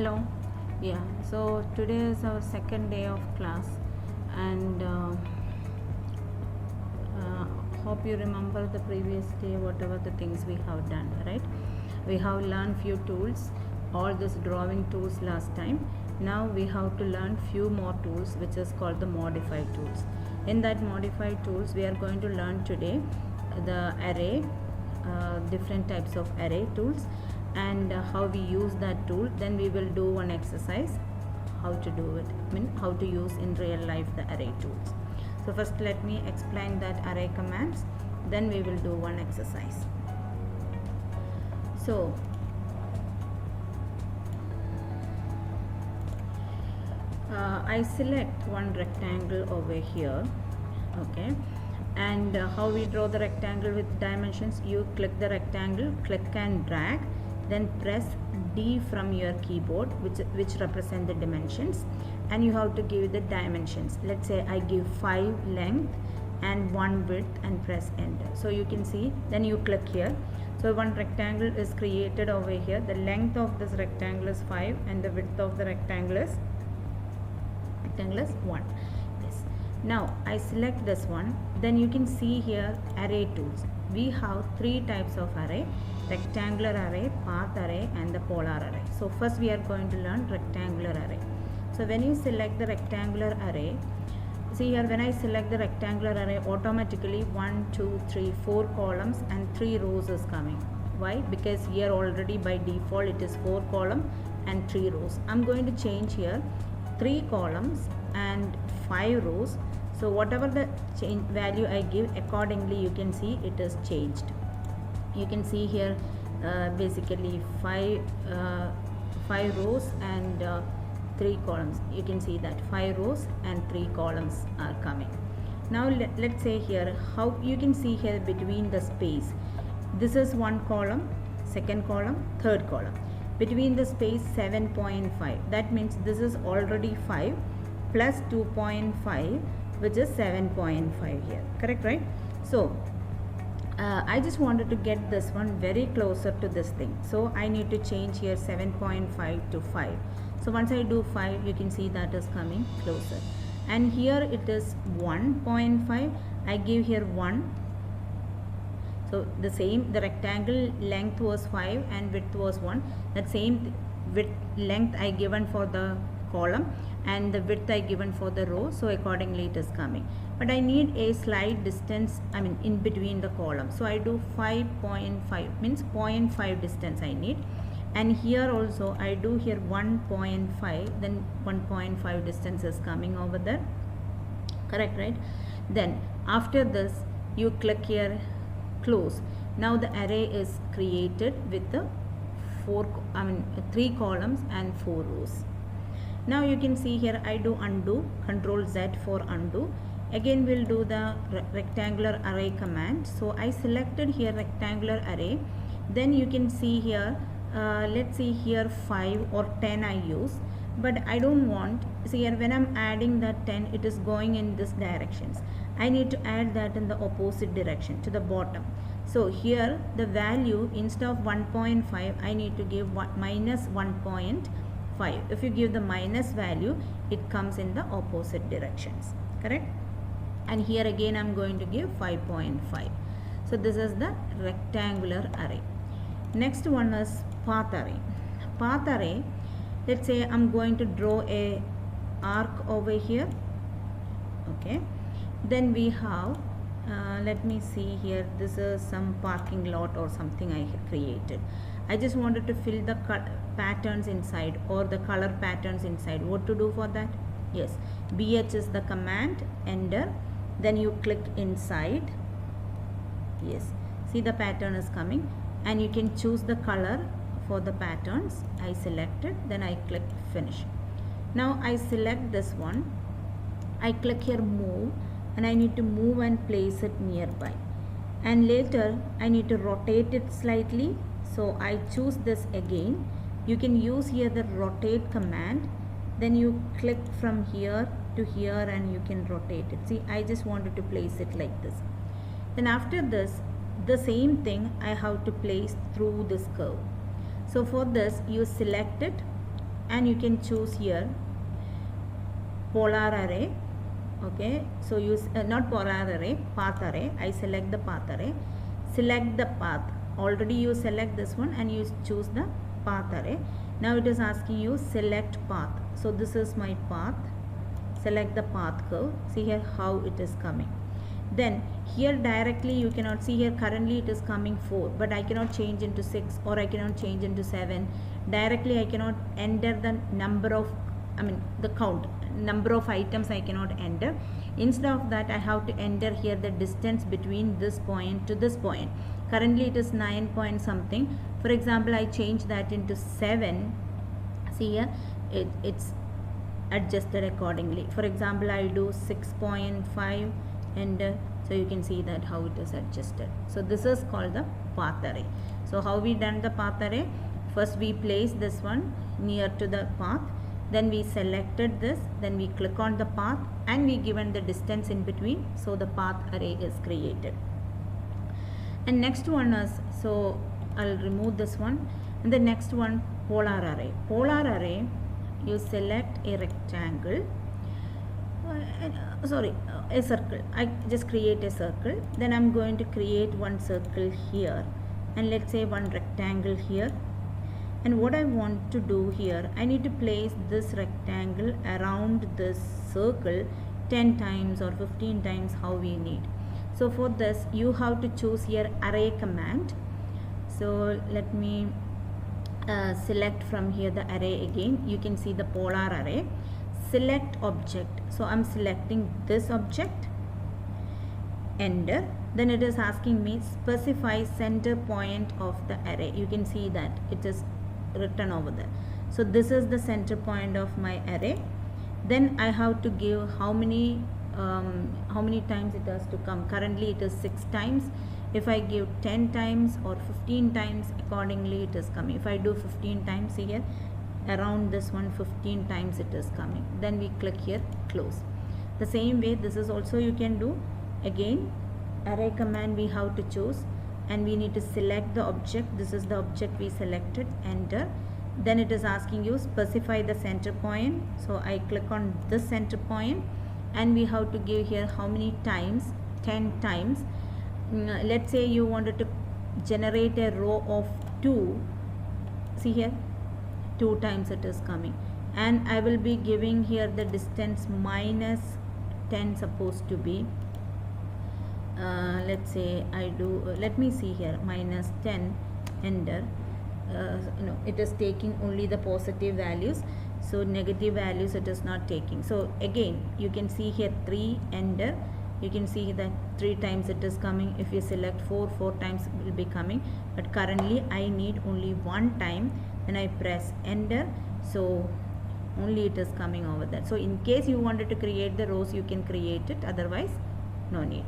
Hello. Yeah, so today is our second day of class, and hope you remember the previous day, whatever the things we have done, right? We have learned few tools, all these drawing tools last time. Now we have to learn few more tools, which is called the modified tools. In that modified tools, we are going to learn today the array, different types of array tools, and how we use that tool. Then we will do one exercise, how to do it, how to use in real life the array tools. So first let me explain that array commands, then we will do one exercise. So I select one rectangle over here, okay, and how we draw the rectangle with dimensions. You click the rectangle, click and drag, then press D from your keyboard, which represent the dimensions, and you have to give the dimensions. Let's say I give 5 length and 1 width and press enter. So you can see, then you click here. So one rectangle is created over here. The length of this rectangle is 5 and the width of the rectangle is 1. Yes. Now I select this one. Then you can see here array tools. We have 3 types of array: rectangular array, path array, and the polar array. So first we are going to learn rectangular array. So when you select the rectangular array, see here, when I select the rectangular array, automatically 1, 2, 3, 4 columns and 3 rows is coming. Why? Because here already by default it is 4 columns and 3 rows. I'm going to change here 3 columns and 5 rows. So whatever the change value I give, accordingly you can see it is changed. You can see here basically 5 rows and 3 columns. You can see that 5 rows and 3 columns are coming. Now let's say here, how you can see here between the space, this is 1 column, 2nd column, 3rd column. Between the space 7.5, that means this is already 5 plus 2.5, which is 7.5 here, correct, right? So I just wanted to get this one very closer to this thing, so I need to change here 7.5 to 5. So once I do 5, you can see that is coming closer, and here it is 1.5. I give here 1. So the same, the rectangle length was 5 and width was 1. That same width length I given for the column and the width I given for the row, so accordingly it is coming. But I need a slight distance, in between the columns. So I do 5.5, means 0.5 distance I need. And here also I do here 1.5, then 1.5 distance is coming over there, correct, right? Then after this you click here close. Now the array is created with the 3 columns and 4 rows. Now you can see here I do undo, Control Z for undo. Again we'll do the rectangular array command. So I selected here rectangular array. Then you can see here, let's see here 5 or 10 I use, but I don't want, see here when I'm adding that 10, it is going in this directions. I need to add that in the opposite direction to the bottom. So here the value, instead of 1.5, I need to give minus 1.5. If you give the minus value, it comes in the opposite directions, correct? And here again I'm going to give 5.5. So this is the rectangular array. Next one is path array. Path array, let's say I'm going to draw a arc over here, okay. Then we have let me see here, this is some parking lot or something I have created. I just wanted to fill the patterns inside or the color patterns inside. What to do for that? Yes, BH is the command, enter, then you click inside. Yes, see the pattern is coming, and you can choose the color for the patterns. I select it, then I click finish. Now I select this one, I click here move, and I need to move and place it nearby, and later I need to rotate it slightly. So I choose this again. You can use here the rotate command, then you click from here to here and you can rotate it. See, I just wanted to place it like this. Then after this, the same thing I have to place through this curve. So for this you select it and you can choose here polar array. Okay, so use not polar array, path array. I select the path array, select the path. Already you select this one and you choose the path array. Now it is asking you select path. So this is my path. Select the path curve. See here how it is coming. Then here directly you cannot see here, currently it is coming 4, but I cannot change into 6 or I cannot change into 7. Directly I cannot enter the number of, the count, number of items I cannot enter. Instead of that, I have to enter here the distance between this point to this point. Currently it is 9 point something. For example, I change that into 7. See here, it's adjusted accordingly. For example, I do 6.5 and so you can see that how it is adjusted. So this is called the path array. So how we done the path array? First we place this one near to the path, then we selected this, then we click on the path and we given the distance in between, so the path array is created. And next one is, so I'll remove this one, and the next one, polar array. Polar array, you select a rectangle, a circle. I just create a circle, then I'm going to create one circle here, and let's say one rectangle here. And what I want to do here, I need to place this rectangle around this circle 10 times or 15 times, how we need. So for this you have to choose here array command. So let me select from here the array again. You can see the polar array. Select object. So I'm selecting this object, enter. Then it is asking me specify center point of the array. You can see that it is written over there. So this is the center point of my array. Then I have to give how many times it has to come. Currently it is 6 times. If I give 10 times or 15 times, accordingly it is coming. If I do 15 times here, around this one 15 times it is coming. Then we click here close. The same way this is also you can do. Again array command we have to choose, and we need to select the object. This is the object we selected, enter. Then it is asking you specify the center point. So I click on this center point and we have to give here how many times, 10 times. Let's say you wanted to generate a row of 2. See here, 2 times it is coming, and I will be giving here the distance minus 10 supposed to be. Let's say I do, let me see here, minus 10, enter. No, it is taking only the positive values, so negative values it is not taking. So again you can see here 3, enter. You can see that 3 times it is coming. If you select 4 times it will be coming, but currently I need only 1 time. Then I press enter, so only it is coming over there. So in case you wanted to create the rows, you can create it, otherwise no need.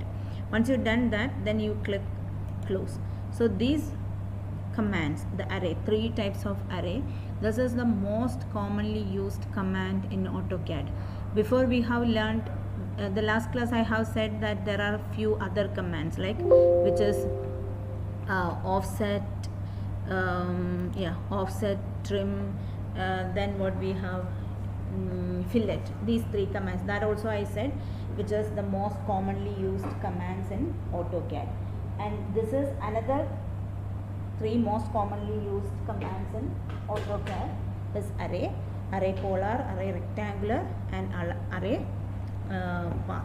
Once you've done that, then you click close. So these commands, the array, 3 types of array, this is the most commonly used command in AutoCAD. Before we have learned, the last class I have said that there are few other commands, like which is offset, offset, trim, then what we have, fillet. These 3 commands, that also I said, which is the most commonly used commands in AutoCAD. And this is another 3 most commonly used commands in AutoCAD is array, array polar, array rectangular, and array path,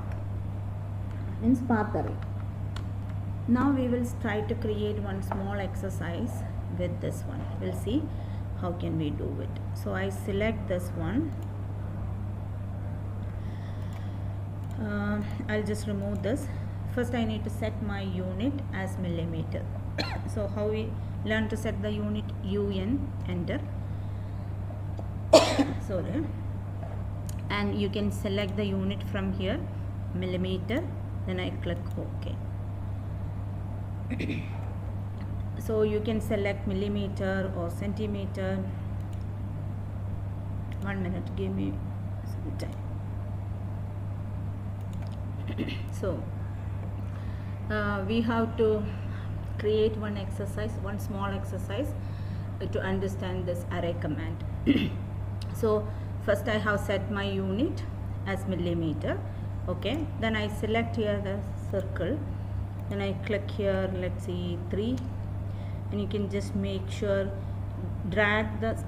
means path array. Now we will try to create one small exercise with this one. We'll see how can we do it. So I select this one. I'll just remove this. First I need to set my unit as millimeter. So how we learn to set the unit? UN, enter. Sorry. And you can select the unit from here, millimeter, then I click OK. So you can select millimeter or centimeter. 1 minute, give me some time. So we have to create one exercise, one small exercise to understand this array command. So first I have set my unit as millimeter. Okay, then I select here the circle, then I click here, let's see 3, and you can just make sure drag the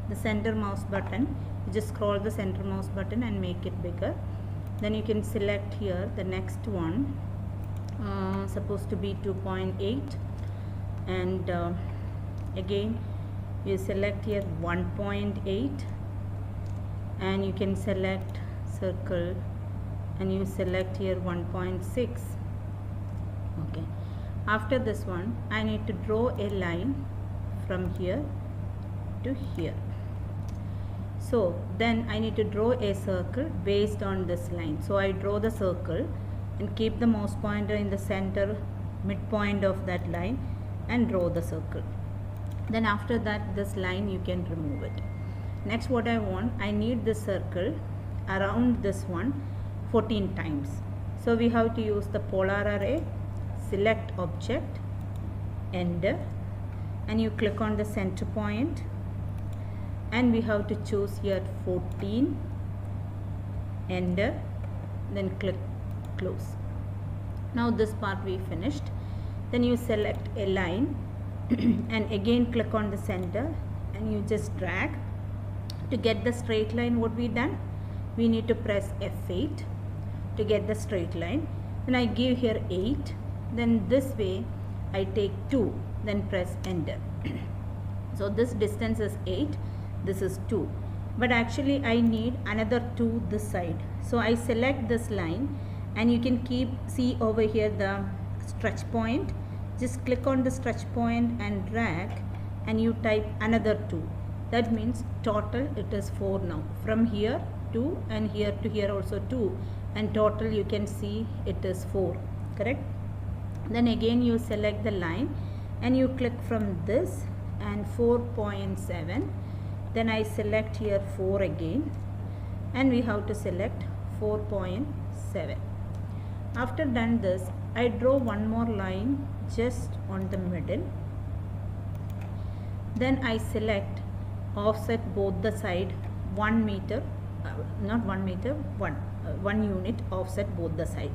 the center mouse button. You just scroll the center mouse button and make it bigger. Then you can select here the next one, supposed to be 2.8, and again you select here 1.8, and you can select circle and you select here 1.6. okay, after this one I need to draw a line from here to here. So then I need to draw a circle based on this line. So I draw the circle and keep the mouse pointer in the center midpoint of that line and draw the circle. Then after that, this line you can remove it. Next, what I want, I need this circle around this one 14 times. So we have to use the polar array, select object, enter, and you click on the center point, and we have to choose here 14, enter, then click close. Now this part we finished. Then you select a line and again click on the center and you just drag. To get the straight line, what we done, we need to press F8 to get the straight line. Then I give here 8, then this way I take 2, then press enter. So this distance is 8, this is 2, but actually I need another 2 this side. So I select this line, and you can see over here the stretch point. Just click on the stretch point and drag, and you type another 2. That means total it is 4 now. From here 2 and here to here also 2, and total you can see it is 4, correct? Then again you select the line and you click from this and 4.7. Then I select here 4 again, and we have to select 4.7. After done this, I draw one more line just on the middle. Then I select offset both the side 1 meter, not 1 meter, 1 unit offset both the side.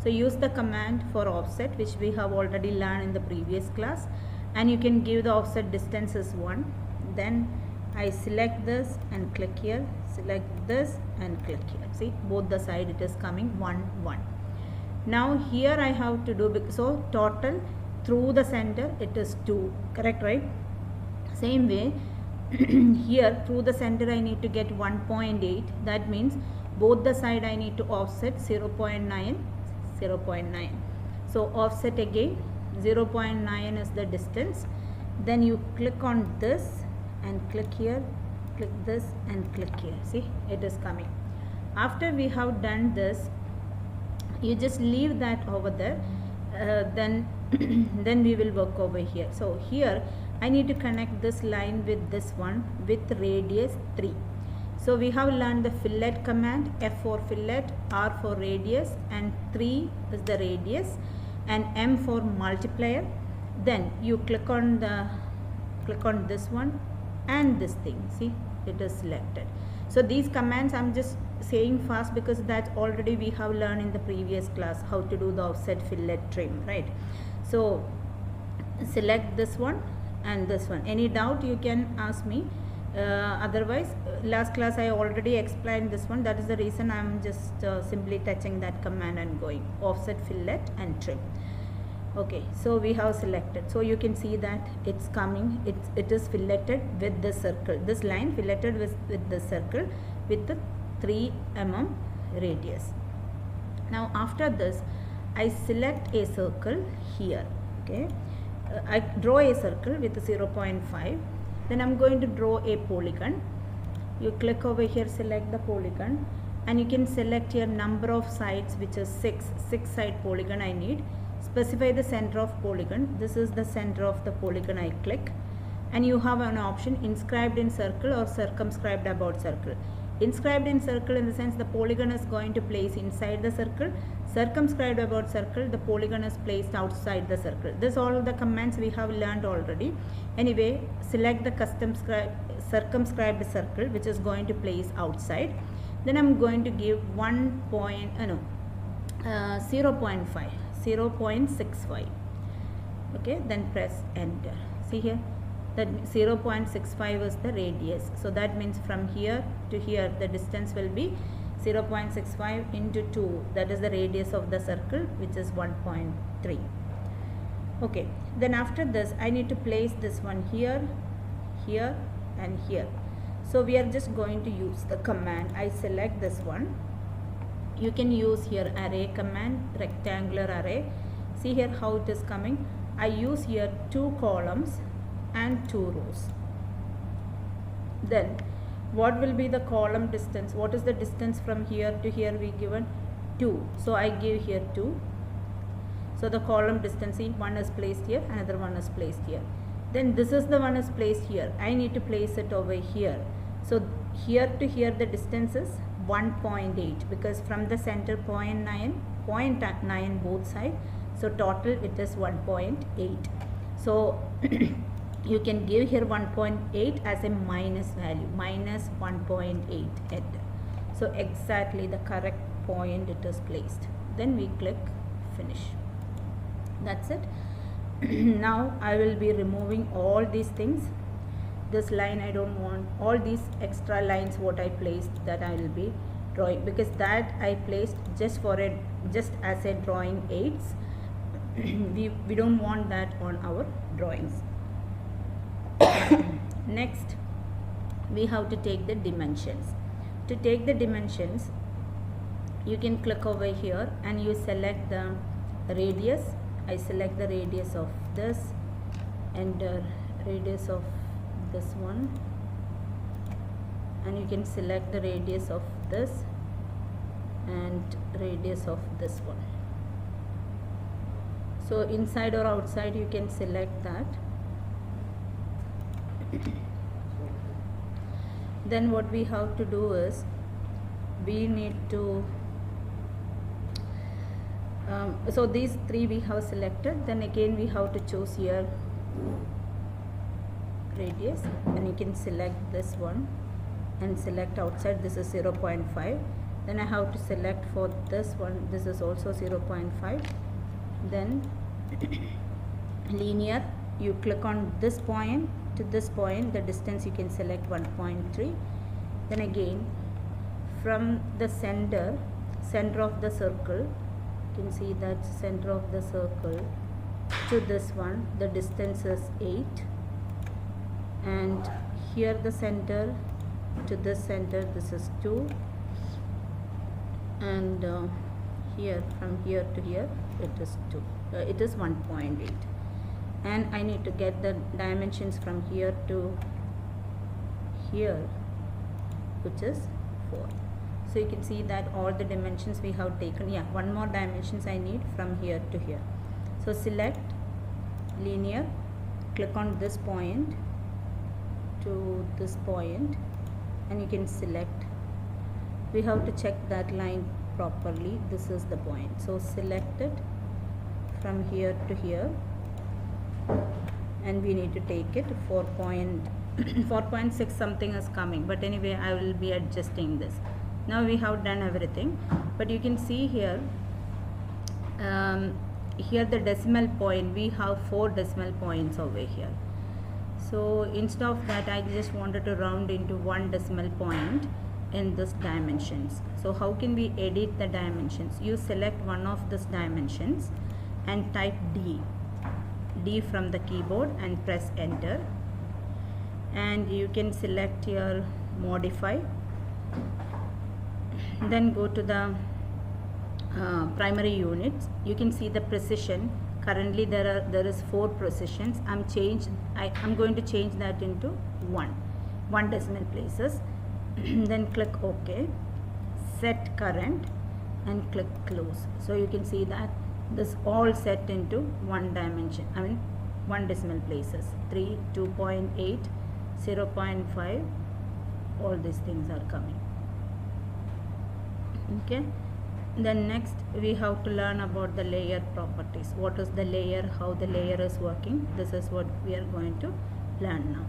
So use the command for offset, which we have already learned in the previous class, and you can give the offset distance as 1. Then I select this and click here, select this and click here. See, both the side it is coming 1 1. Now here I have to do, so total through the center it is 2, correct, right? Same way here through the center I need to get 1.8. that means both the side I need to offset 0.9, 0.9. So offset again 0.9 is the distance. Then you click on this and click here, click this and click here. See, it is coming. After we have done this, you just leave that over there. Then we will work over here. So here I need to connect this line with this one with radius 3. So we have learned the fillet command, F for fillet, R for radius, and 3 is the radius, and M for multiplier. Then you click on this one and this thing. See, it is selected. So these commands I'm just saying fast because that already we have learned in the previous class how to do the offset, fillet, trim, right? So select this one and this one. Any doubt you can ask me. Otherwise, last class I already explained this one. That is the reason I am just simply touching that command and going offset, fillet and trim. Okay, so we have selected. So you can see that it's coming. It is filleted with the circle. This line filleted with the circle with the 3 mm radius. Now after this, I select a circle here. Okay, I draw a circle with 0.5. Then I'm going to draw a polygon. You click over here, select the polygon, and you can select your number of sides, which is 6 side polygon I need. Specify the center of polygon. This is the center of the polygon. I click, and you have an option inscribed in circle or circumscribed about circle. Inscribed in circle in the sense the polygon is going to place inside the circle. Circumscribed about circle, the polygon is placed outside the circle. This all the commands we have learned already. Anyway, select the circumscribed circle which is going to place outside. Then I'm going to give 0.65. Okay, then press enter. See here, that 0.65 is the radius. So that means from here to here the distance will be 0.65 into 2, that is the radius of the circle, which is 1.3. Okay, then after this I need to place this one here, here and here. So we are just going to use the command. I select this one. You can use here array command, rectangular array. See here how it is coming. I use here 2 columns and 2 rows. Then what will be the column distance? What is the distance from here to here? We given 2. So I give here 2. So the column distance, one is placed here, another one is placed here. Then this is the one is placed here. I need to place it over here. So here to here the distance is 1.8, because from the center 0.9 both sides. So total it is 1.8. So you can give here 1.8 as a minus value, minus 1.8 enter. So exactly the correct point it is placed. Then we click finish. That's it. Now I will be removing all these things. This line I don't want, all these extra lines what I placed, that I will be drawing, because that I placed just as a drawing aids. we don't want that on our drawings. Next we have to take the dimensions. To take the dimensions, you can click over here and you select the radius. I select the radius of this, enter radius of this one, and you can select the radius of this and radius of this one. So inside or outside you can select that. Then what we have to do is we need to so these 3 we have selected. Then again we have to choose here radius, and you can select this one and select outside. This is 0.5. Then I have to select for this one, this is also 0.5. Then linear, you click on this point to this point, the distance you can select 1.3. Then again from the center of the circle, you can see that center of the circle to this one, the distance is 8. And here the center to this center, this is 2. And here from here to here it is 2, it is 1.8. And I need to get the dimensions from here to here, which is 4. So you can see that all the dimensions we have taken. Yeah, one more dimensions I need from here to here. So select linear, click on this point to this point, and you can select. We have to check that line properly. This is the point. So select it from here to here, and we need to take it 4.6 something is coming, but anyway I will be adjusting this. Now we have done everything, but you can see here here the decimal point, we have 4 decimal points over here. So instead of that, I just wanted to round into 1 decimal point in this dimensions. So how can we edit the dimensions? You select one of these dimensions and type D from the keyboard and press enter, and you can select your modify. Then go to the primary units. You can see the precision. Currently there is 4 precisions. I'm going to change that into 1 decimal places. Then click OK, set current, and click close. So you can see that this all set into 1 dimension, 1 decimal places. 3, 2.8, 0.5, all these things are coming. Okay, then next we have to learn about the layer properties. What is the layer, how the layer is working? This is what we are going to learn now.